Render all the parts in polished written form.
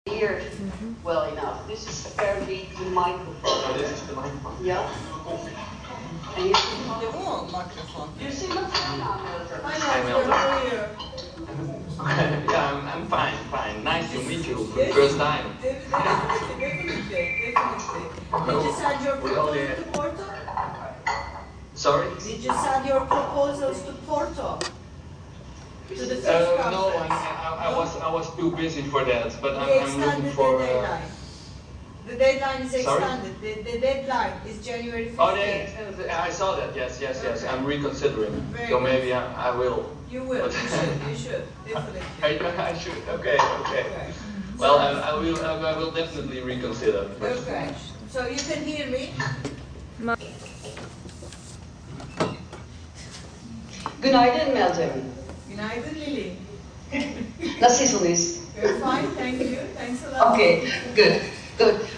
Here, well enough. This is apparently the microphone. Oh, this is the microphone. Yeah. And you see, Det var microphone. you see what's going on, Milton? Hi, Milton. How are you? Yeah, I'm fine. Nice to meet you for the first time. Definitely. Did you send your proposals to Porto? Sorry? Did you send your proposals to Porto? To the first No, conference? I was too busy for that, but We I'm looking extended for. the deadline. The deadline is Sorry? extended. The deadline is January 15th. Oh, I saw that. Yes. Okay. I'm reconsidering. Very So good. maybe I will. You will. You should. Definitely. I should. Okay. Okay. Well, I will definitely reconsider. Okay. So you can hear me? Good night, Milton. Günaydın Lily. Nasılsın Luis? You're fine, thank you. Thanks a lot. Okay, good.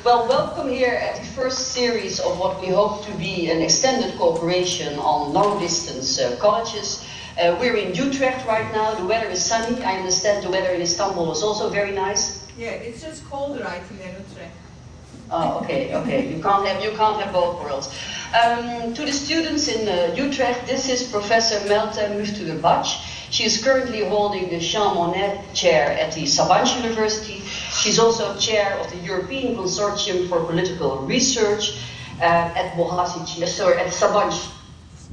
Well, welcome here at the first series of what we hope to be an extended cooperation on long-distance colleges. We're in Utrecht right now. The weather is sunny. I understand the weather in Istanbul is also very nice. Yeah, it's just colder, I think, than Utrecht. Oh, okay. You can't have both worlds. To the students in Utrecht, this is Professor Meltem Müftügürbaş. She is currently holding the Jean Monnet Chair at the Sabancı University. She's also chair of the European Consortium for Political Research at Sabancı.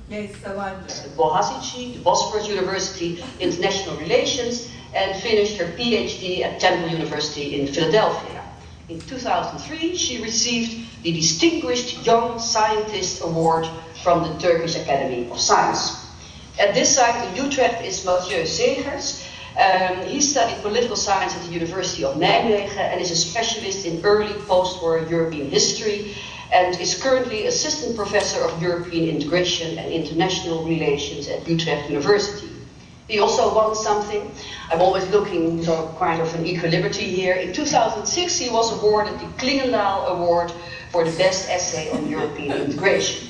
Yes, Sabancı. Boğaziçi, the Bosphorus University, International Relations, and finished her PhD at Temple University in Philadelphia. In 2003, she received the Distinguished Young Scientist Award from the Turkish Academy of Science. At this site in Utrecht is Mathieu Segers. He studied political science at the University of Nijmegen and is a specialist in early post-war European history and is currently assistant professor of European integration and international relations at Utrecht University. He also won something. I'm always looking for kind of an equilibrium here. In 2006, he was awarded the Klingendaal Award for the best essay on European integration.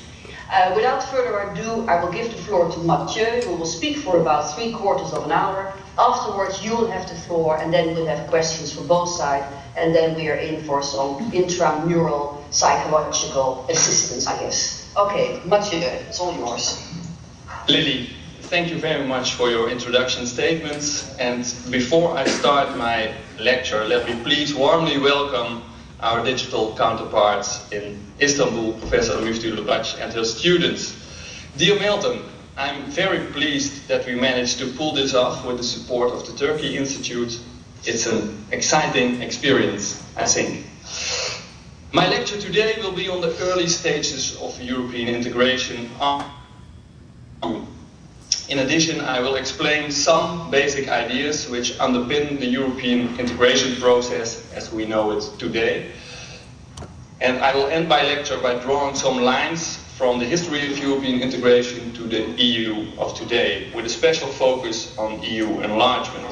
Without further ado, I will give the floor to Mathieu, who will speak for about 3/4 of an hour. Afterwards, you will have the floor, and then we'll have questions for both sides, and then we are in for some intramural psychological assistance, I guess. Okay, Mathieu, it's all yours. Lily, thank you very much for your introduction statements. And before I start my lecture, let me please warmly welcome our digital counterparts in Istanbul, Professor Müftügürbaş and her students. Dear Meltem, I'm very pleased that we managed to pull this off with the support of the Turkey Institute. It's an exciting experience, I think. My lecture today will be on the early stages of European integration. In addition, I will explain some basic ideas which underpin the European integration process as we know it today. And I will end my lecture by drawing some lines from the history of European integration to the EU of today, with a special focus on EU enlargement.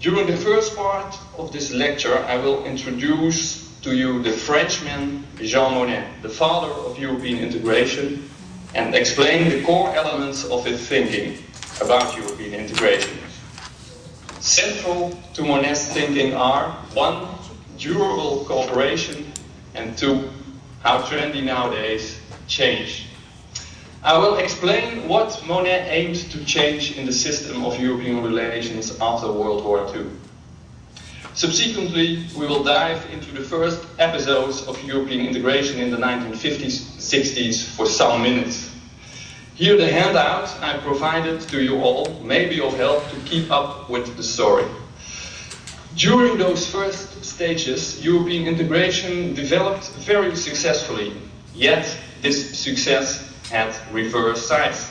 During the first part of this lecture, I will introduce to you the Frenchman Jean Monnet, the father of European integration, and explain the core elements of his thinking about European integration. Central to Monnet's thinking are 1. Durable cooperation, and 2. How trendy nowadays change. I will explain what Monnet aimed to change in the system of European relations after World War II. Subsequently, we will dive into the first episodes of European integration in the 1950s, 60s for some minutes. Here the handout I provided to you all may be of help to keep up with the story. During those first stages, European integration developed very successfully, yet this success had reverse sides.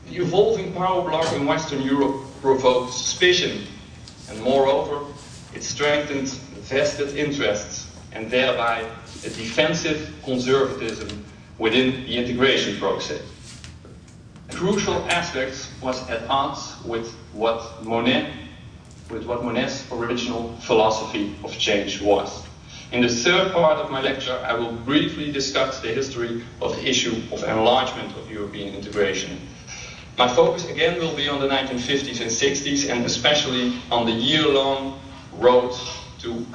The evolving power bloc in Western Europe provoked suspicion, and moreover, it strengthened vested interests and thereby a defensive conservatism within the integration process. A crucial aspect was at odds with what Monnet's original philosophy of change was. In the third part of my lecture, I will briefly discuss the history of the issue of enlargement of European integration. My focus again will be on the 1950s and 60s, and especially on the year-long road to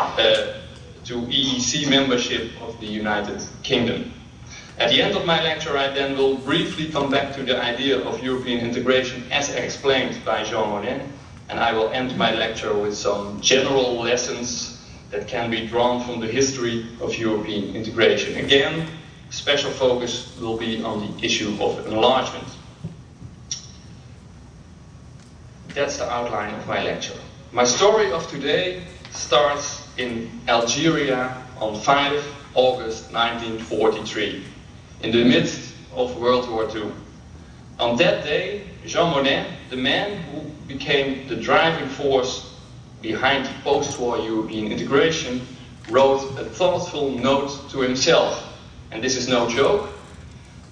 EEC membership of the United Kingdom. At the end of my lecture, I then will briefly come back to the idea of European integration as explained by Jean Monnet, and I will end my lecture with some general lessons that can be drawn from the history of European integration. Again, special focus will be on the issue of enlargement. That's the outline of my lecture. My story of today starts in Algeria on 5 August 1943, in the midst of World War II. On that day, Jean Monnet, the man who became the driving force behind post-war European integration, wrote a thoughtful note to himself. And this is no joke.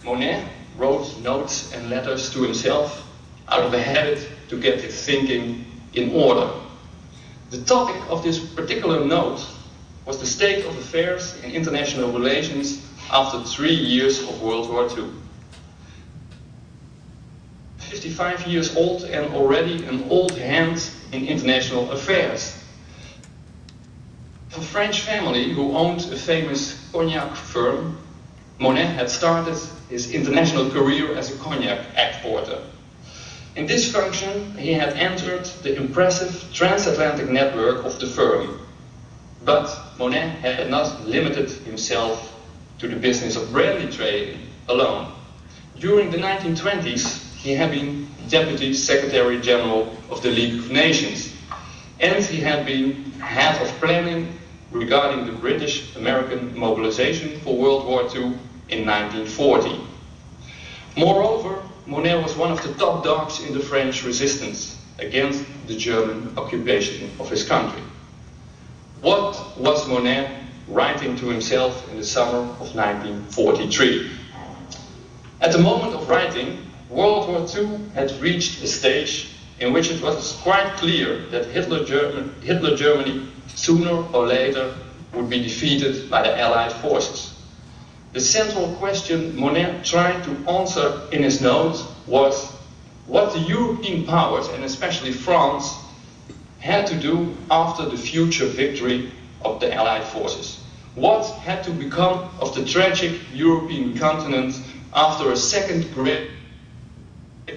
Monnet wrote notes and letters to himself out of a habit to get his thinking in order. The topic of this particular note was the state of affairs in international relations after 3 years of World War II. 55 years old and already an old hand in international affairs. A French family who owned a famous cognac firm, Monnet had started his international career as a cognac exporter. In this function, he had entered the impressive transatlantic network of the firm. But Monnet had not limited himself to the business of brandy trading alone. During the 1920s, he had been Deputy Secretary General of the League of Nations, and he had been head of planning regarding the British-American mobilization for World War II in 1940. Moreover, Monnet was one of the top dogs in the French resistance against the German occupation of his country. What was Monnet writing to himself in the summer of 1943? At the moment of writing, World War II had reached a stage in which it was quite clear that Hitler Germany sooner or later would be defeated by the Allied forces. The central question Monnet tried to answer in his note was what the European powers, and especially France, had to do after the future victory of the Allied forces. What had to become of the tragic European continent after a second great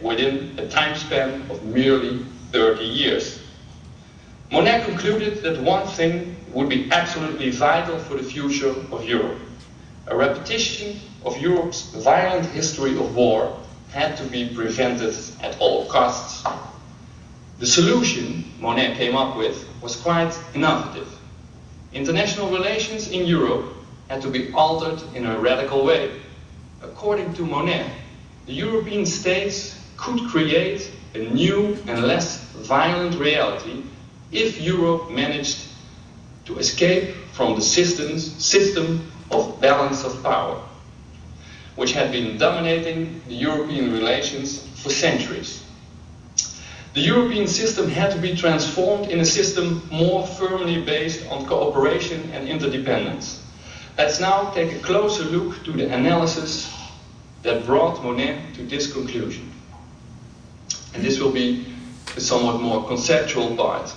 within a time span of merely 30 years. Monnet concluded that one thing would be absolutely vital for the future of Europe. A repetition of Europe's violent history of war had to be prevented at all costs. The solution Monnet came up with was quite innovative. International relations in Europe had to be altered in a radical way. According to Monnet, the European states could create a new and less violent reality if Europe managed to escape from the system of balance of power, which had been dominating the European relations for centuries. The European system had to be transformed in a system more firmly based on cooperation and interdependence. Let's now take a closer look to the analysis that brought Monnet to this conclusion. And this will be a somewhat more conceptual part.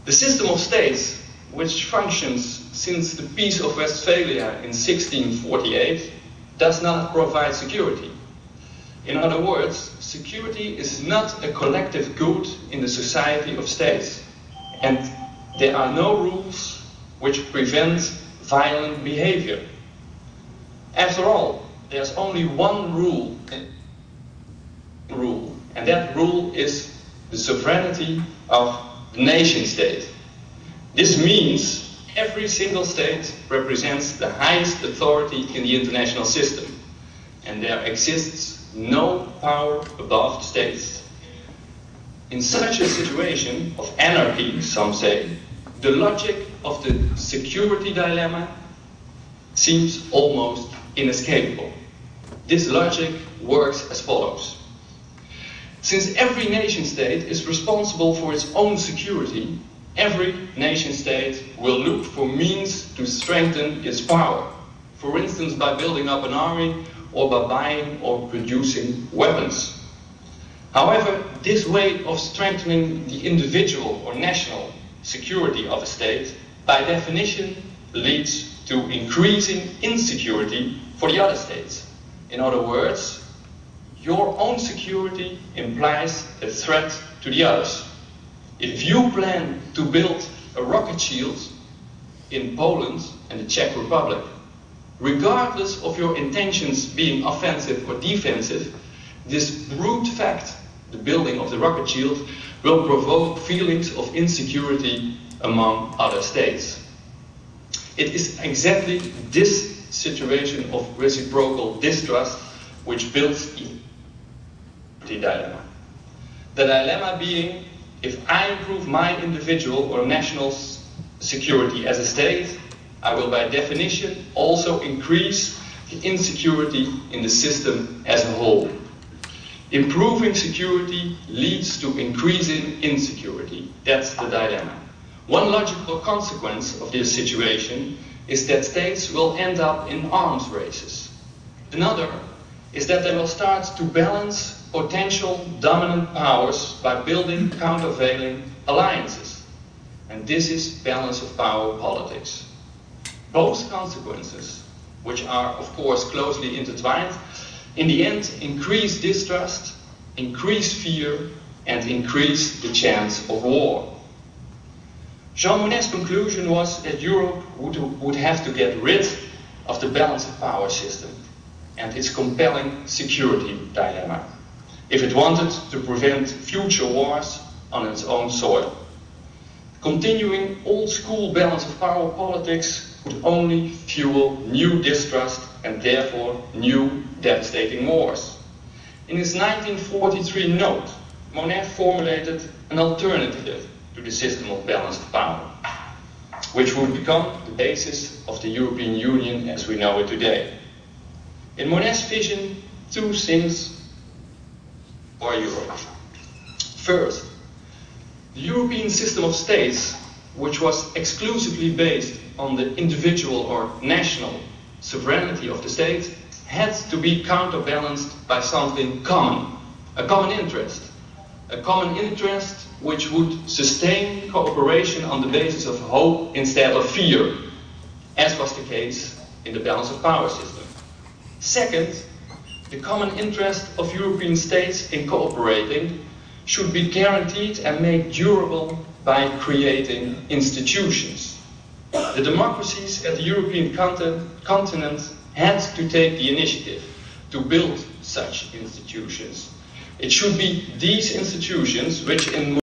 The system of states, which functions since the Peace of Westphalia in 1648, does not provide security. In other words, security is not a collective good in the society of states, and there are no rules which prevent violent behavior. After all, there's only one rule, and that rule is the sovereignty of the nation state. This means every single state represents the highest authority in the international system, and there exists no power above the states. In such a situation of anarchy, some say, the logic of the security dilemma seems almost inescapable. This logic works as follows. Since every nation state is responsible for its own security, every nation state will look for means to strengthen its power. For instance, by building up an army or by buying or producing weapons. However, this way of strengthening the individual or national security of a state, by definition, leads to increasing insecurity for the other states. In other words, your own security implies a threat to the others. If you plan to build a rocket shield in Poland and the Czech Republic, regardless of your intentions being offensive or defensive, this brute fact, the building of the rocket shield, will provoke feelings of insecurity among other states. It is exactly this situation of reciprocal distrust which builds the dilemma. The dilemma being, if I improve my individual or national security as a state, I will by definition also increase the insecurity in the system as a whole. Improving security leads to increasing insecurity. That's the dilemma. One logical consequence of this situation is that states will end up in arms races. Another is that they will start to balance potential dominant powers by building countervailing alliances. And this is balance of power politics. Both consequences, which are of course closely intertwined, in the end increase distrust, increase fear, and increase the chance of war. Jean Monnet's conclusion was that Europe would have to get rid of the balance of power system and its compelling security dilemma if it wanted to prevent future wars on its own soil. Continuing old-school balance of power politics would only fuel new distrust and therefore new devastating wars. In his 1943 note, Monnet formulated an alternative to the system of balance of power, which would become the basis of the European Union as we know it today. In Monnet's vision, two things for Europe. First, the European system of states, which was exclusively based on the individual or national sovereignty of the state, had to be counterbalanced by something common, a common interest. A common interest which would sustain cooperation on the basis of hope instead of fear, as was the case in the balance of power system. Second, the common interest of European states in cooperating should be guaranteed and made durable by creating institutions. The democracies at the European continent had to take the initiative to build such institutions. It should be these institutions which in